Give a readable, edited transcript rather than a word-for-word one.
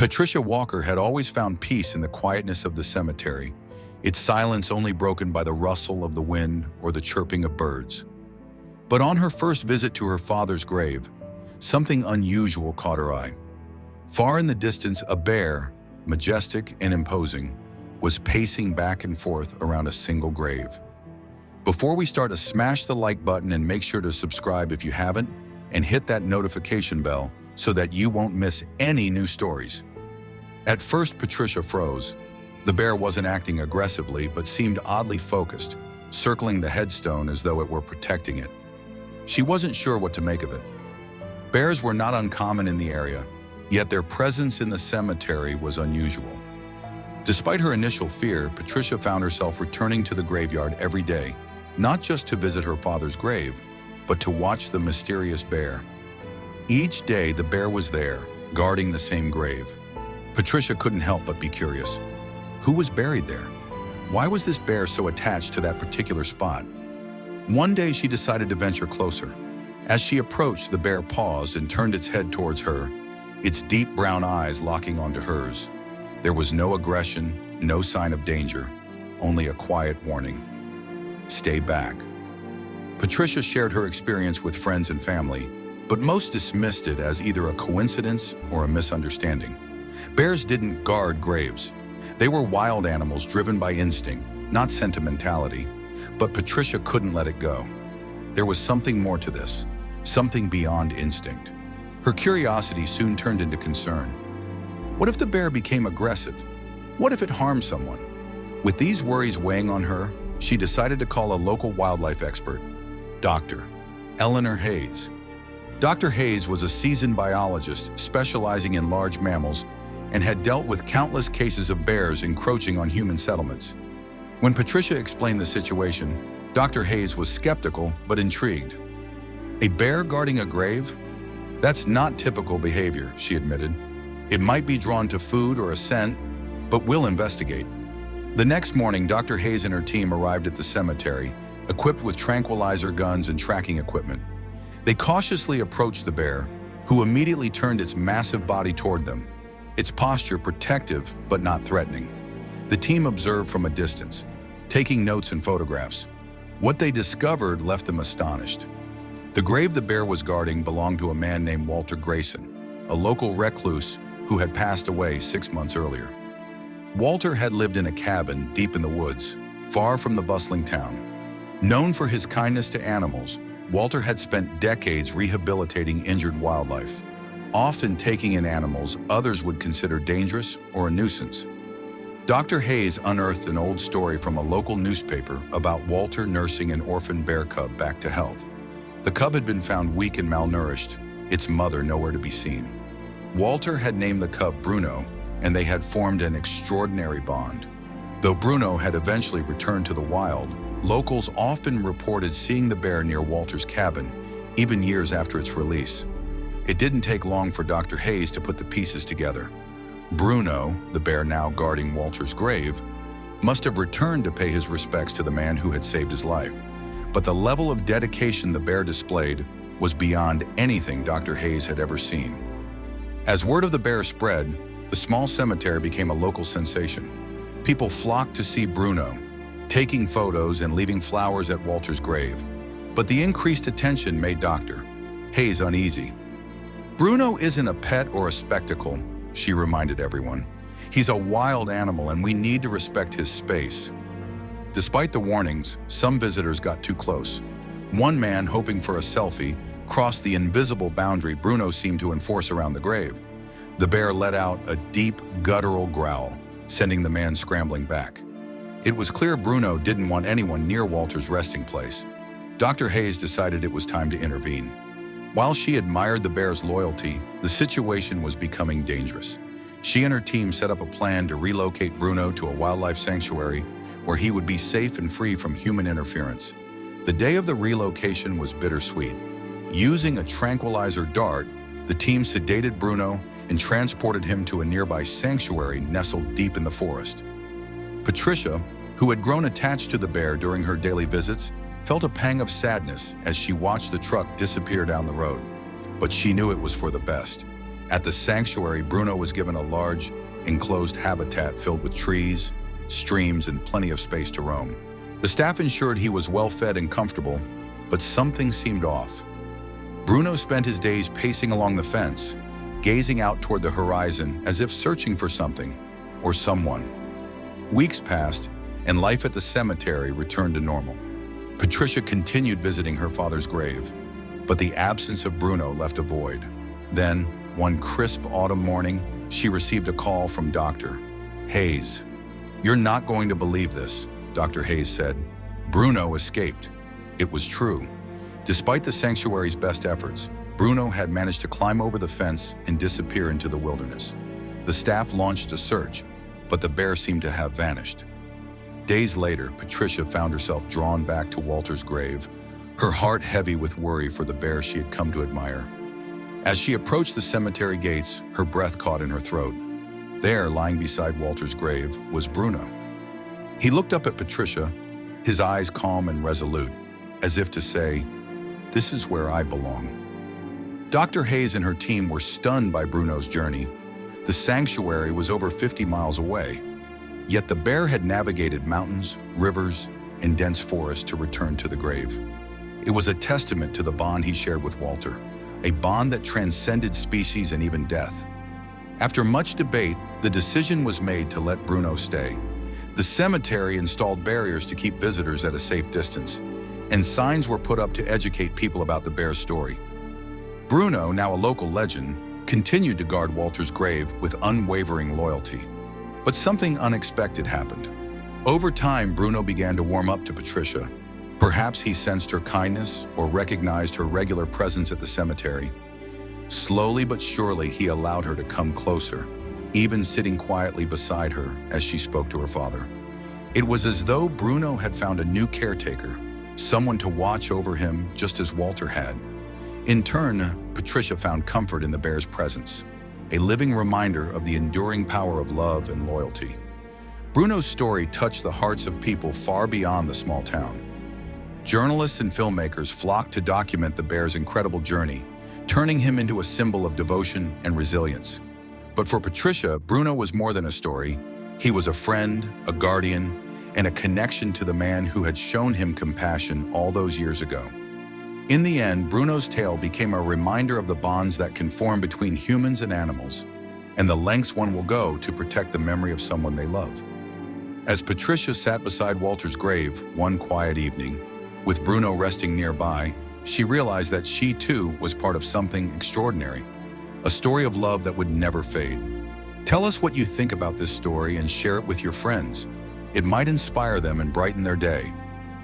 Patricia Walker had always found peace in the quietness of the cemetery, its silence only broken by the rustle of the wind or the chirping of birds. But on her first visit to her father's grave, something unusual caught her eye. Far in the distance, a bear, majestic and imposing, was pacing back and forth around a single grave. Before we start, smash the like button and make sure to subscribe if you haven't, and hit that notification bell so that you won't miss any new stories. At first, Patricia froze. The bear wasn't acting aggressively, but seemed oddly focused, circling the headstone as though it were protecting it. She wasn't sure what to make of it. Bears were not uncommon in the area, yet their presence in the cemetery was unusual. Despite her initial fear, Patricia found herself returning to the graveyard every day, not just to visit her father's grave, but to watch the mysterious bear. Each day, the bear was there, guarding the same grave. Patricia couldn't help but be curious. Who was buried there? Why was this bear so attached to that particular spot? One day, she decided to venture closer. As she approached, the bear paused and turned its head towards her, its deep brown eyes locking onto hers. There was no aggression, no sign of danger, only a quiet warning. Stay back. Patricia shared her experience with friends and family, but most dismissed it as either a coincidence or a misunderstanding. Bears didn't guard graves. They were wild animals driven by instinct, not sentimentality. But Patricia couldn't let it go. There was something more to this, something beyond instinct. Her curiosity soon turned into concern. What if the bear became aggressive? What if it harmed someone? With these worries weighing on her, she decided to call a local wildlife expert, Dr. Eleanor Hayes. Dr. Hayes was a seasoned biologist specializing in large mammals and had dealt with countless cases of bears encroaching on human settlements. When Patricia explained the situation, Dr. Hayes was skeptical but intrigued. A bear guarding a grave? That's not typical behavior, she admitted. It might be drawn to food or a scent, but we'll investigate. The next morning, Dr. Hayes and her team arrived at the cemetery, equipped with tranquilizer guns and tracking equipment. They cautiously approached the bear, who immediately turned its massive body toward them, its posture protective but not threatening. The team observed from a distance, taking notes and photographs. What they discovered left them astonished. The grave the bear was guarding belonged to a man named Walter Grayson, a local recluse who had passed away 6 months earlier. Walter had lived in a cabin deep in the woods, far from the bustling town. Known for his kindness to animals, Walter had spent decades rehabilitating injured wildlife, often taking in animals others would consider dangerous or a nuisance. Dr. Hayes unearthed an old story from a local newspaper about Walter nursing an orphan bear cub back to health. The cub had been found weak and malnourished, its mother nowhere to be seen. Walter had named the cub Bruno, and they had formed an extraordinary bond. Though Bruno had eventually returned to the wild, locals often reported seeing the bear near Walter's cabin, even years after its release. It didn't take long for Dr. Hayes to put the pieces together. Bruno, the bear now guarding Walter's grave, must have returned to pay his respects to the man who had saved his life. But the level of dedication the bear displayed was beyond anything Dr. Hayes had ever seen. As word of the bear spread, the small cemetery became a local sensation. People flocked to see Bruno, taking photos and leaving flowers at Walter's grave. But the increased attention made Dr. Hayes uneasy. Bruno isn't a pet or a spectacle, she reminded everyone. He's a wild animal and we need to respect his space. Despite the warnings, some visitors got too close. One man, hoping for a selfie, crossed the invisible boundary Bruno seemed to enforce around the grave. The bear let out a deep, guttural growl, sending the man scrambling back. It was clear Bruno didn't want anyone near Walter's resting place. Dr. Hayes decided it was time to intervene. While she admired the bear's loyalty, the situation was becoming dangerous. She and her team set up a plan to relocate Bruno to a wildlife sanctuary where he would be safe and free from human interference. The day of the relocation was bittersweet. Using a tranquilizer dart, the team sedated Bruno and transported him to a nearby sanctuary nestled deep in the forest. Patricia, who had grown attached to the bear during her daily visits, felt a pang of sadness as she watched the truck disappear down the road. But she knew it was for the best. At the sanctuary, Bruno was given a large, enclosed habitat filled with trees, streams, and plenty of space to roam. The staff ensured he was well fed and comfortable, but something seemed off. Bruno spent his days pacing along the fence, gazing out toward the horizon as if searching for something or someone. Weeks passed, and life at the cemetery returned to normal. Patricia continued visiting her father's grave, but the absence of Bruno left a void. Then, one crisp autumn morning, she received a call from Dr. Hayes. "You're not going to believe this," Dr. Hayes said. "Bruno escaped." It was true. Despite the sanctuary's best efforts, Bruno had managed to climb over the fence and disappear into the wilderness. The staff launched a search, but the bear seemed to have vanished. Days later, Patricia found herself drawn back to Walter's grave, her heart heavy with worry for the bear she had come to admire. As she approached the cemetery gates, her breath caught in her throat. There, lying beside Walter's grave, was Bruno. He looked up at Patricia, his eyes calm and resolute, as if to say, "This is where I belong." Dr. Hayes and her team were stunned by Bruno's journey. The sanctuary was over 50 miles away, yet the bear had navigated mountains, rivers, and dense forest to return to the grave. It was a testament to the bond he shared with Walter, a bond that transcended species and even death. After much debate, the decision was made to let Bruno stay. The cemetery installed barriers to keep visitors at a safe distance, and signs were put up to educate people about the bear's story. Bruno, now a local legend, continued to guard Walter's grave with unwavering loyalty. But something unexpected happened. Over time, Bruno began to warm up to Patricia. Perhaps he sensed her kindness or recognized her regular presence at the cemetery. Slowly but surely, he allowed her to come closer, even sitting quietly beside her as she spoke to her father. It was as though Bruno had found a new caretaker, someone to watch over him just as Walter had. In turn, Patricia found comfort in the bear's presence, a living reminder of the enduring power of love and loyalty. Bruno's story touched the hearts of people far beyond the small town. Journalists and filmmakers flocked to document the bear's incredible journey, turning him into a symbol of devotion and resilience. But for Patricia, Bruno was more than a story. He was a friend, a guardian, and a connection to the man who had shown him compassion all those years ago. In the end, Bruno's tale became a reminder of the bonds that can form between humans and animals, and the lengths one will go to protect the memory of someone they love. As Patricia sat beside Walter's grave one quiet evening, with Bruno resting nearby, she realized that she too was part of something extraordinary, a story of love that would never fade. Tell us what you think about this story and share it with your friends. It might inspire them and brighten their day.